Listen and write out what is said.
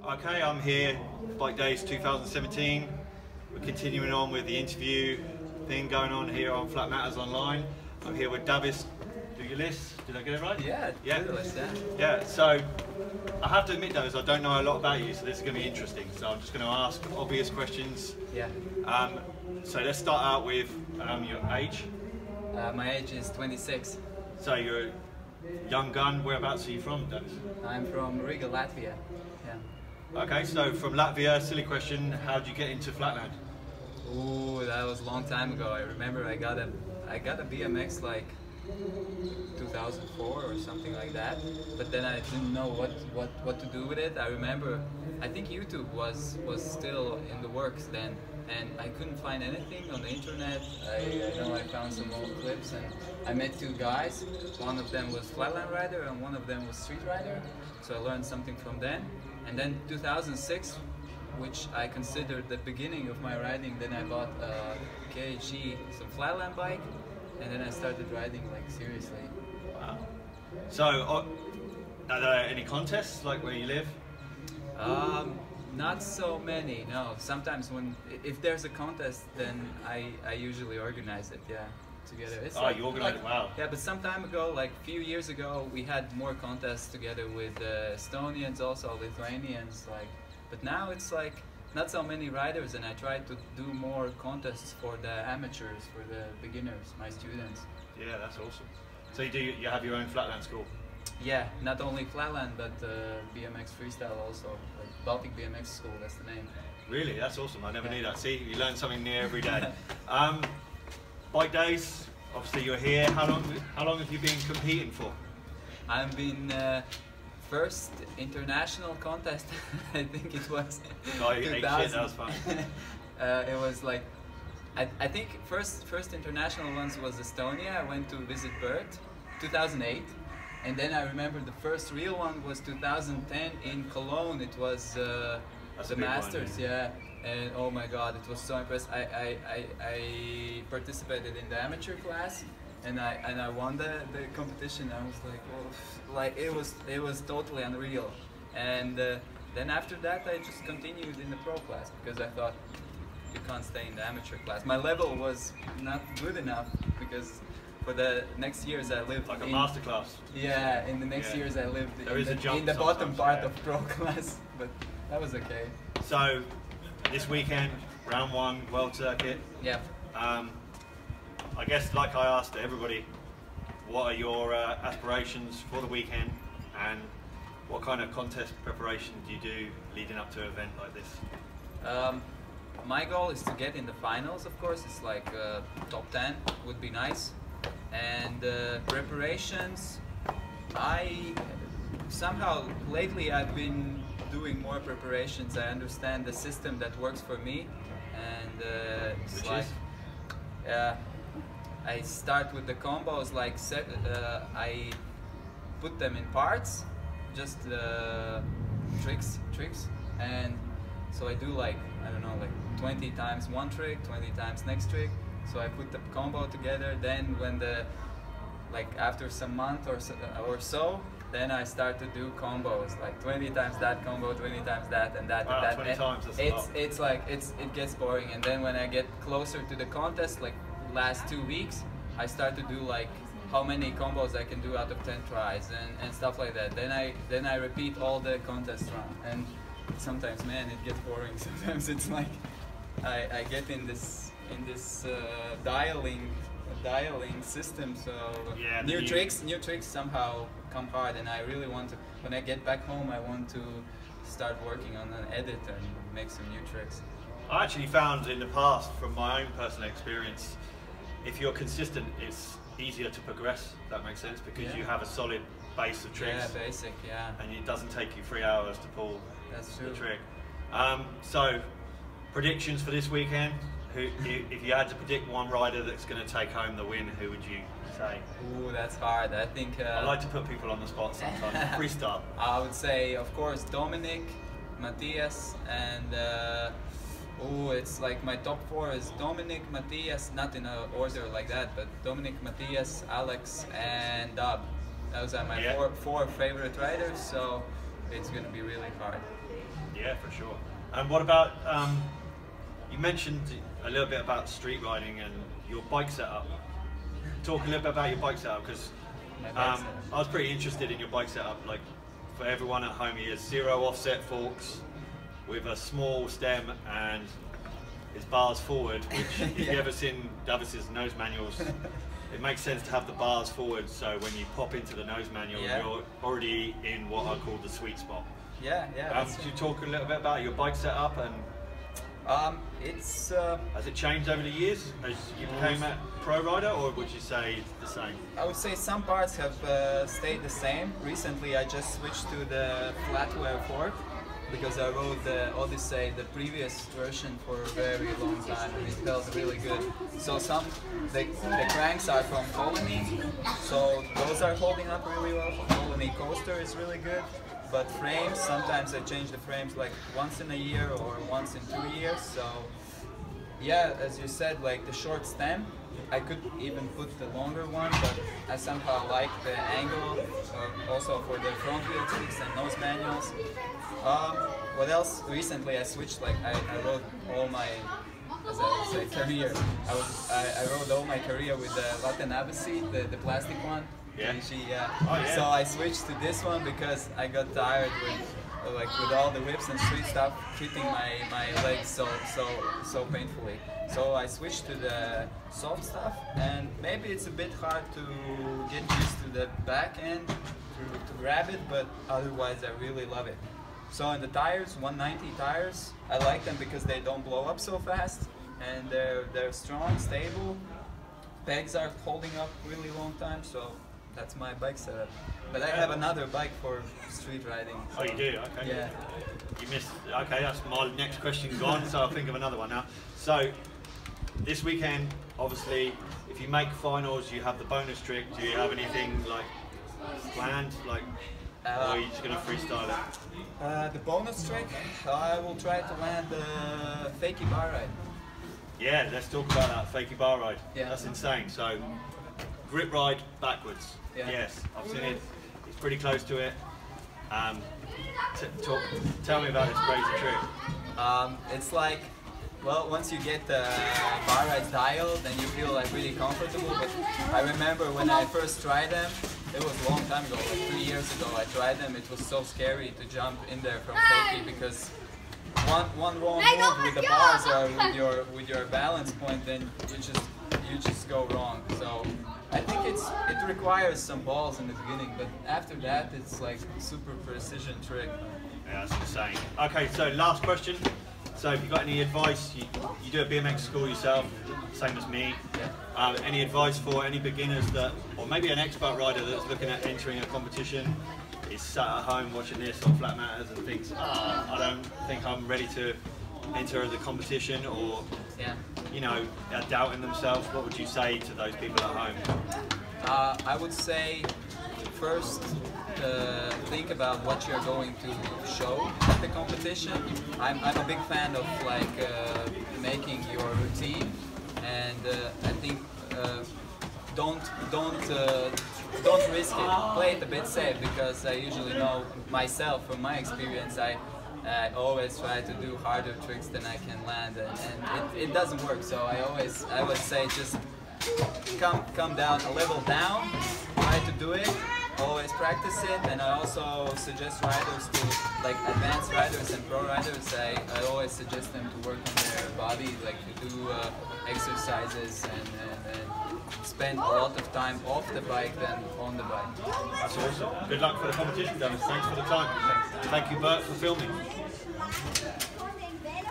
Okay, I'm here, Bike Days 2017. We're continuing on with the interview thing going on here on Flat Matters Online. I'm here with Dudelis. Did I get it right? Yeah, Dudelis, yeah. Yeah, so I have to admit though, I don't know a lot about you, so this is going to be interesting. So I'm just going to ask obvious questions. Yeah. So let's start out with your age. My age is 26. So you're a young gun. Whereabouts are you from, Dudelis? I'm from Riga, Latvia. Yeah. Okay, so from Latvia, silly question, how did you get into flatland? Ooh, that was a long time ago. I remember I got a BMX like 2004 or something like that, but then I didn't know what to do with it. I remember, I think YouTube was still in the works then, and I couldn't find anything on the internet. I know I found some old clips, and I met two guys. One of them was flatland rider and one of them was street rider, so I learned something from them. And then 2006, which I considered the beginning of my riding, then I bought a KG, some flatland bike, and then I started riding like seriously. Wow. So, are there any contests like where you live? Not so many, no. Sometimes if there's a contest, then I usually organize it, yeah, together. It's you organize it, wow. Yeah, but some time ago, like a few years ago, we had more contests together with Estonians, also Lithuanians, like. But now it's like not so many riders, and I try to do more contests for the amateurs, for the beginners, my students. Yeah, that's awesome. So you have your own flatland school? Yeah, not only flatland, but BMX freestyle also, like Baltic BMX School, that's the name. Really? That's awesome. I never knew that. See, you learn something new every day. Bike Days, obviously you're here. How long have you been competing for? I've been first international contest, I think it was 2000. Shit, that was fun. It was like, I think first international ones was Estonia. I went to visit Bert, 2008. And then I remember the first real one was 2010 in Cologne. It was the Masters, yeah. And oh my God, it was so impressive. I participated in the amateur class, and I won the competition. I was like, oh, like it was totally unreal. And then after that, I just continued in the pro class because I thought you can't stay in the amateur class. My level was not good enough because for the next years I lived like a master class. Yeah, in the next years I lived in the bottom part of pro class, but that was okay. So this weekend, round one, world circuit. Yeah. I guess like I asked everybody, what are your aspirations for the weekend, and what kind of contest preparation do you do leading up to an event like this? My goal is to get in the finals, of course. It's like top 10 would be nice. And preparations, somehow lately I've been doing more preparations. I understand the system that works for me, and it's like I start with the combos, like I put them in parts, just tricks, and so I do like, I don't know, like 20 times one trick, 20 times next trick. So I put the combo together. Then when after some month or so, then I start to do combos, like 20 times that combo, 20 times that, and that, wow, and that. 20 times, that's a lot. It's like it gets boring. And then when I get closer to the contest, like last 2 weeks, I start to do like how many combos I can do out of 10 tries and stuff like that. Then I repeat all the contest round. And sometimes, man, it gets boring. Sometimes it's like I get in this dialing system, so yeah, new tricks somehow come hard, and I really want to, when I get back home, I want to start working on an edit and make some new tricks. I actually found in the past, from my own personal experience, if you're consistent, it's easier to progress. If that makes sense, because you have a solid base of tricks. Yeah, basic, yeah. And it doesn't take you 3 hours to pull the trick. So, predictions for this weekend? If you had to predict one rider that's going to take home the win, who would you say? Ooh, that's hard. I think I like to put people on the spot sometimes. Freestyle. I would say, of course, Dominic, Matthias, and it's like my top 4 is Dominic, Matthias, not in an order like that, but Dominic, Matthias, Alex, and Dub. Those are my four favorite riders, so it's going to be really hard. Yeah, for sure. And what about, you mentioned a little bit about street riding and your bike setup. Talk a little bit about your bike setup, because I was pretty interested in your bike setup. Like, for everyone at home, he has 0 offset forks with a small stem and his bars forward, which if you've ever seen Dudelis' nose manuals, it makes sense to have the bars forward, so when you pop into the nose manual, you're already in what I call the sweet spot. Could you talk a little bit about your bike setup, and has it changed over the years as you became a pro rider, or would you say it's the same? I would say some parts have stayed the same. Recently I just switched to the flatware fork because I rode the Odyssey, the previous version, for a very long time, and it felt really good. So the cranks are from Colony, so those are holding up really well. Colony coaster is really good. But frames, sometimes I change the frames like once in a year or once in 2 years. So yeah, as you said, like the short stem, I could even put the longer one, but I somehow like the angle, also for the front wheel tricks and nose manuals. What else? Recently I switched, like I rode all my, as I would say, career. I rode all my career with the Latin Abbasi, the plastic one. So I switched to this one because I got tired with all the whips and street stuff hitting my legs so painfully. So I switched to the soft stuff, and maybe it's a bit hard to get used to the back end to grab it, but otherwise I really love it. So in the tires, 190 tires, I like them because they don't blow up so fast, and they're strong, stable. Pegs are holding up really long time, so that's my bike setup. But I have another bike for street riding. So. Oh, you do? Okay. Yeah. You missed. Okay, that's my next question gone, so I'll think of another one now. So, this weekend, obviously, if you make finals, you have the bonus trick. Do you have anything like planned, like, or are you just going to freestyle it? The bonus trick, I will try to land the fakie bar ride. Yeah, let's talk about that fakie bar ride. Yeah. That's insane. So, grip ride backwards. Yeah. Yes, I've seen it. It's pretty close to it. Tell me about this crazy trick. It's like, well, once you get the bar rides dialed, then you feel like really comfortable. But I remember when I first tried them, it was a long time ago, like 3 years ago. I tried them. It was so scary to jump in there from fakie because one wrong move with the bars or with your balance point, then you just go wrong. So I think it requires some balls in the beginning, but after that it's like super precision trick. Yeah, that's insane. Okay, so last question. So if you've got any advice, you do a BMX school yourself, same as me. Yeah. Any advice for any beginners that, or maybe an expert rider that's looking at entering a competition, is sat at home watching this on flat matters and thinks, I don't think I'm ready to enter the competition, or you know, are doubting themselves? What would you say to those people at home? I would say first think about what you're going to show at the competition. I'm a big fan of like making your routine, and I think don't risk it. Play it a bit safe, because I usually know myself from my experience. I always try to do harder tricks than I can land, and it doesn't work. So I would say just come down a level down, try to do it, always practice it. And I also suggest riders to, like advanced riders and pro riders, I always suggest them to work on their body, like to do exercises and spend a lot of time off the bike than on the bike. That's awesome. Good luck for the competition, Dennis. Thanks for the time. Thank you, Bert, for filming.